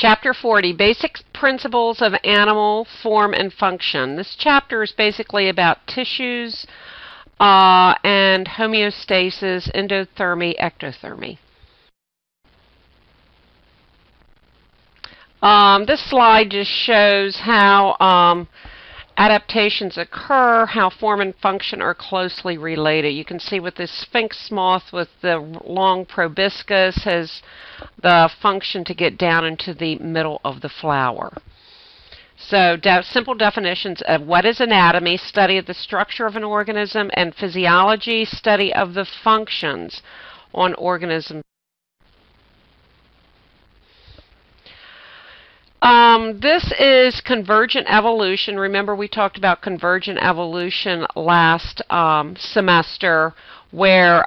Chapter 40, Basic Principles of Animal Form and Function. This chapter is basically about tissues and homeostasis, endothermy, ectothermy. This slide just shows how adaptations occur, how form and function are closely related. You can see with this sphinx moth with the long proboscis has the function to get down into the middle of the flower. So simple definitions of what is anatomy, study of the structure of an organism, and physiology, study of the functions on organisms. This is convergent evolution. Remember we talked about convergent evolution last semester, where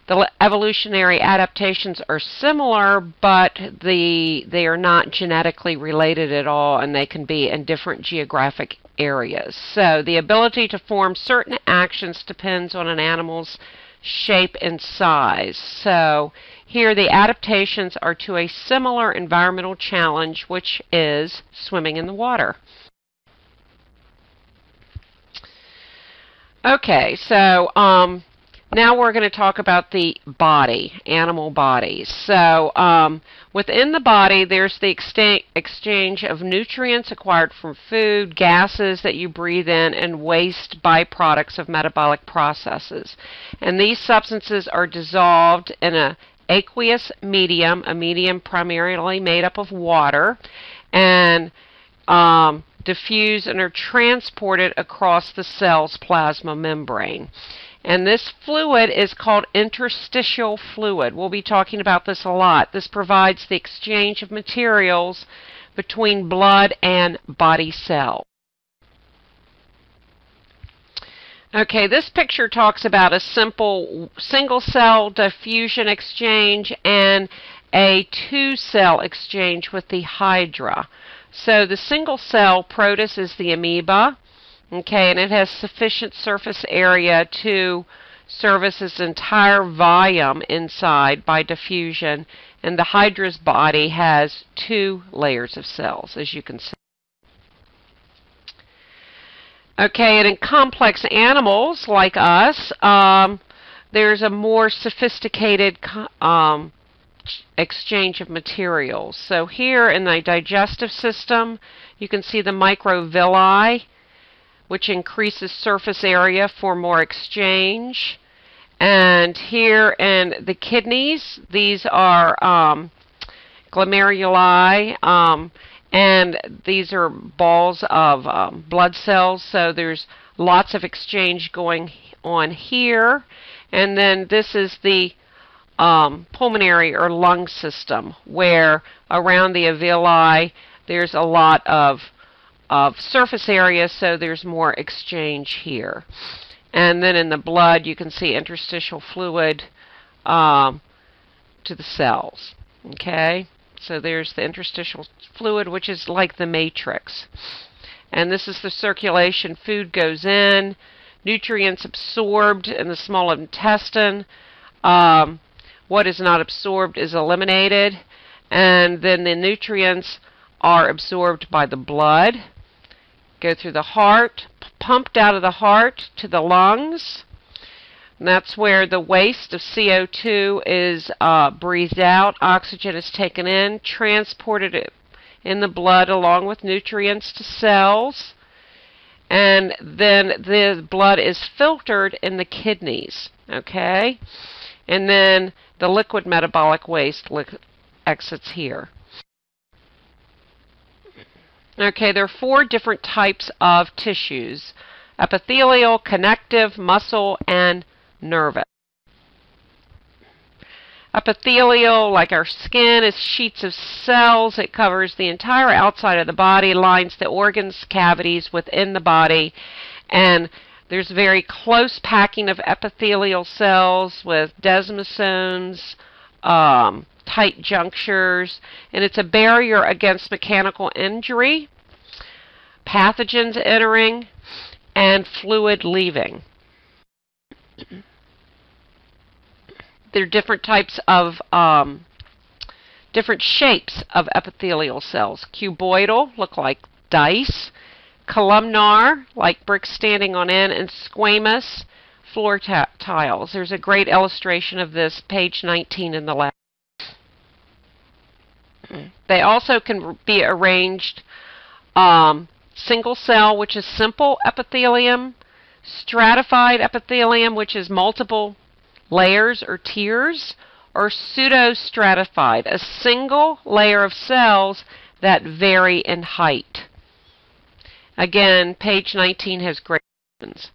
the evolutionary adaptations are similar, but they are not genetically related at all, and they can be in different geographic areas. So the ability to form certain actions depends on an animal's shape and size. So here the adaptations are to a similar environmental challenge, which is swimming in the water. Okay, so now we're going to talk about the body, animal bodies. So within the body, there's the exchange of nutrients acquired from food, gases that you breathe in, and waste byproducts of metabolic processes. And these substances are dissolved in an aqueous medium, a medium primarily made up of water, and diffuse and are transported across the cell's plasma membrane. And this fluid is called interstitial fluid. We'll be talking about this a lot. This provides the exchange of materials between blood and body cells. Okay, this picture talks about a simple single-cell diffusion exchange and a two-cell exchange with the hydra. So the single-cell protist is the amoeba. Okay, and it has sufficient surface area to service its entire volume inside by diffusion, and the hydra's body has 2 layers of cells, as you can see. Okay, and in complex animals like us, there's a more sophisticated exchange of materials. So here in the digestive system, you can see the microvilli, which increases surface area for more exchange. And here in the kidneys, these are glomeruli, and these are balls of blood cells, so there's lots of exchange going on here. And then this is the pulmonary or lung system, where around the alveoli there's a lot of surface area, so there's more exchange here. And then in the blood, you can see interstitial fluid to the cells. Okay, so there's the interstitial fluid, which is like the matrix. And this is the circulation. Food goes in, nutrients absorbed in the small intestine. What is not absorbed is eliminated, and then the nutrients are absorbed by the blood, go through the heart, pumped out of the heart to the lungs. And that's where the waste of CO2 is breathed out. Oxygen is taken in, transported in the blood along with nutrients to cells. And then the blood is filtered in the kidneys. Okay? And then the liquid metabolic waste exits here. Okay, there are 4 different types of tissues: epithelial, connective, muscle, and nervous. Epithelial, like our skin, is sheets of cells. It covers the entire outside of the body, lines the organs, cavities within the body, and there's very close packing of epithelial cells with desmosomes, tight junctures, and it's a barrier against mechanical injury, pathogens entering, and fluid leaving. There are different types of different shapes of epithelial cells. Cuboidal, look like dice. Columnar, like bricks standing on end. And squamous, floor tiles. There's a great illustration of this, page 19 in the lab. They also can be arranged single cell, which is simple epithelium, stratified epithelium, which is multiple layers or tiers, or pseudostratified, a single layer of cells that vary in height. Again, page 19 has gradations.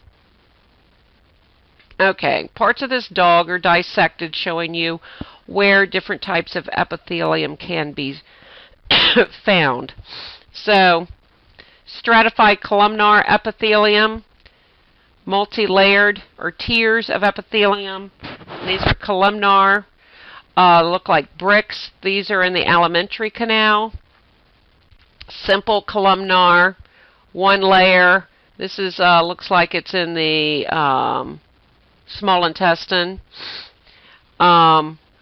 Okay, parts of this dog are dissected, showing you where different types of epithelium can be found. So, stratified columnar epithelium, multi-layered or tiers of epithelium. These are columnar, look like bricks. These are in the alimentary canal. Simple columnar, one layer. This is looks like it's in the small intestine.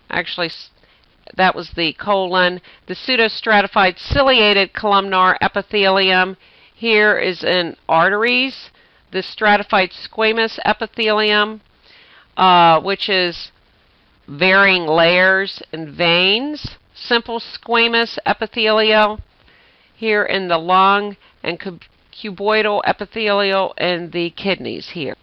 Actually, that was the colon. The pseudostratified ciliated columnar epithelium here is in arteries. The stratified squamous epithelium, which is varying layers in veins. Simple squamous epithelial here in the lung, and cuboidal epithelial in the kidneys here.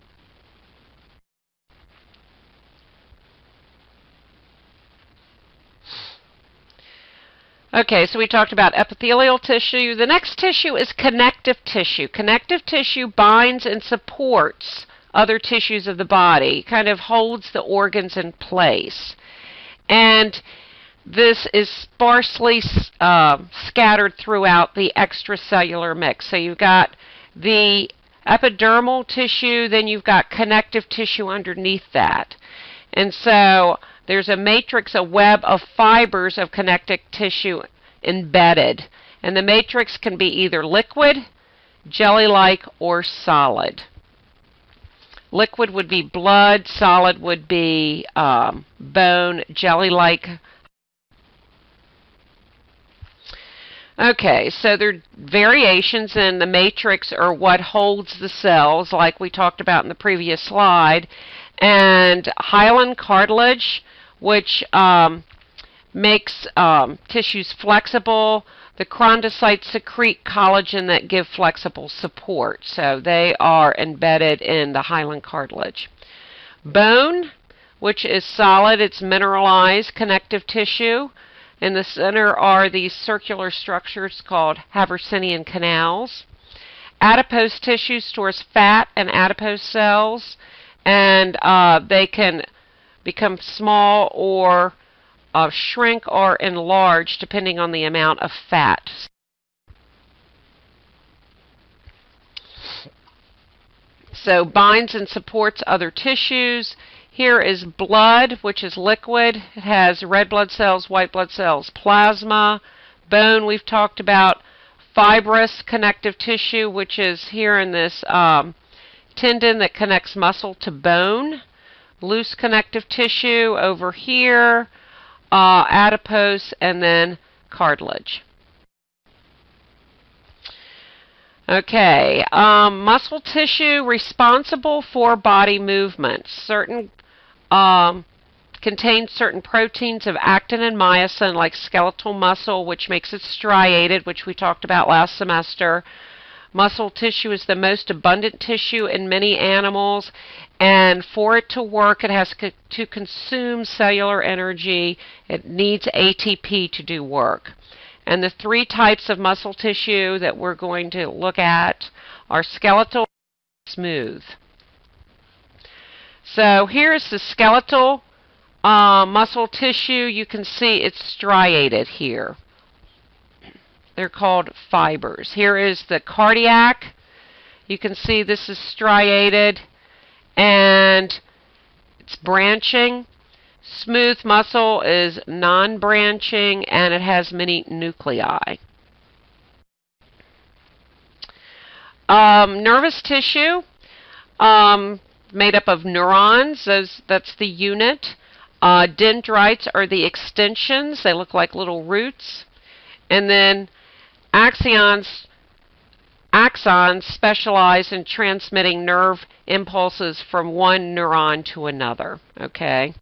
Okay, so we talked about epithelial tissue. The next tissue is connective tissue. Connective tissue binds and supports other tissues of the body, kind of holds the organs in place. And this is sparsely scattered throughout the extracellular mix. So you've got the epidermal tissue, then you've got connective tissue underneath that. And so there's a matrix, a web of fibers of connective tissue embedded. And the matrix can be either liquid, jelly-like, or solid. Liquid would be blood, solid would be bone, jelly-like. Okay, so there are variations in the matrix, or what holds the cells, like we talked about in the previous slide. And hyaline cartilage, which makes tissues flexible. The chondrocytes secrete collagen that give flexible support. So they are embedded in the hyaline cartilage. Bone, which is solid, it's mineralized connective tissue. In the center are these circular structures called Haversinian canals. Adipose tissue stores fat and adipose cells, and they can become small or shrink or enlarge depending on the amount of fat. So binds and supports other tissues. Here is blood, which is liquid. It has red blood cells, white blood cells, plasma. Bone, we've talked about. Fibrous connective tissue, which is here in this tendon that connects muscle to bone. Loose connective tissue over here. Adipose, and then cartilage. Okay, muscle tissue responsible for body movements. Contains certain proteins of actin and myosin, like skeletal muscle, which makes it striated, which we talked about last semester. Muscle tissue is the most abundant tissue in many animals, and for it to work, it has to consume cellular energy. It needs ATP to do work. And the three types of muscle tissue that we're going to look at are skeletal and smooth. So here's the skeletal muscle tissue. You can see it's striated here. They're called fibers. Here is the cardiac. You can see this is striated and it's branching. Smooth muscle is non-branching and it has many nuclei. Nervous tissue, made up of neurons. That's the unit. Dendrites are the extensions. They look like little roots. And then axons specialize in transmitting nerve impulses from one neuron to another. Okay.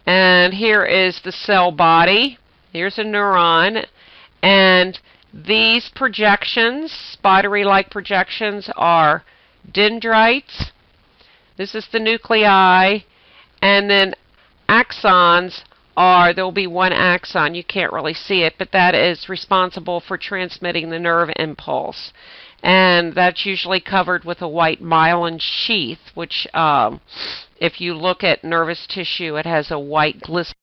And here is the cell body. Here's a neuron. And these projections, spidery-like projections, are dendrites. This is the nuclei. And then axons are, there will be one axon. You can't really see it, but that is responsible for transmitting the nerve impulse. And that's usually covered with a white myelin sheath, which if you look at nervous tissue, it has a white glistening.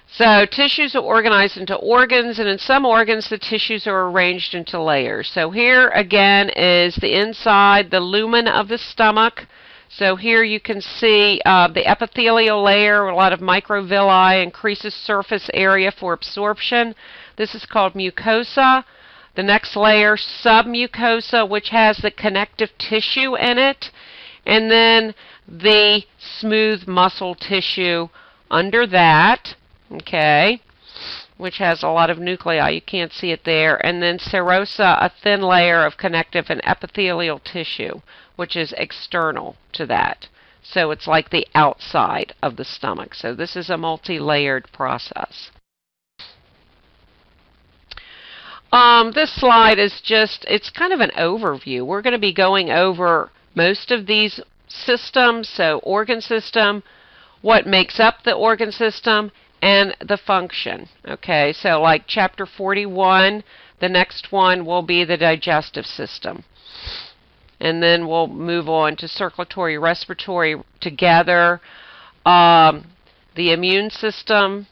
So tissues are organized into organs, and in some organs the tissues are arranged into layers. So here again is the inside, the lumen of the stomach. So here you can see the epithelial layer, a lot of microvilli, increases surface area for absorption. This is called mucosa. The next layer, submucosa, which has the connective tissue in it. And then the smooth muscle tissue under that, okay, which has a lot of nuclei. You can't see it there. And then serosa, a thin layer of connective and epithelial tissue, which is external to that. So it's like the outside of the stomach. So this is a multi-layered process. This slide is just, it's kind of an overview. We're going to be going over most of these systems, so organ system, what makes up the organ system, and the function. Okay, so like chapter 41, the next one will be the digestive system. And then we'll move on to circulatory, respiratory together. The immune system.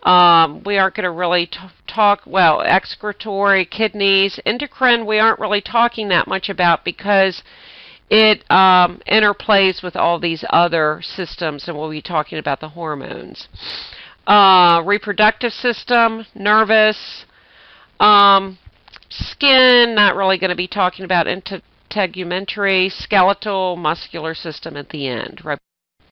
We aren't going to really talk, well, excretory, kidneys, endocrine, we aren't really talking that much about because it interplays with all these other systems, and we'll be talking about the hormones. Reproductive system, nervous, skin, not really going to be talking about integumentary, skeletal, muscular system at the end. Right?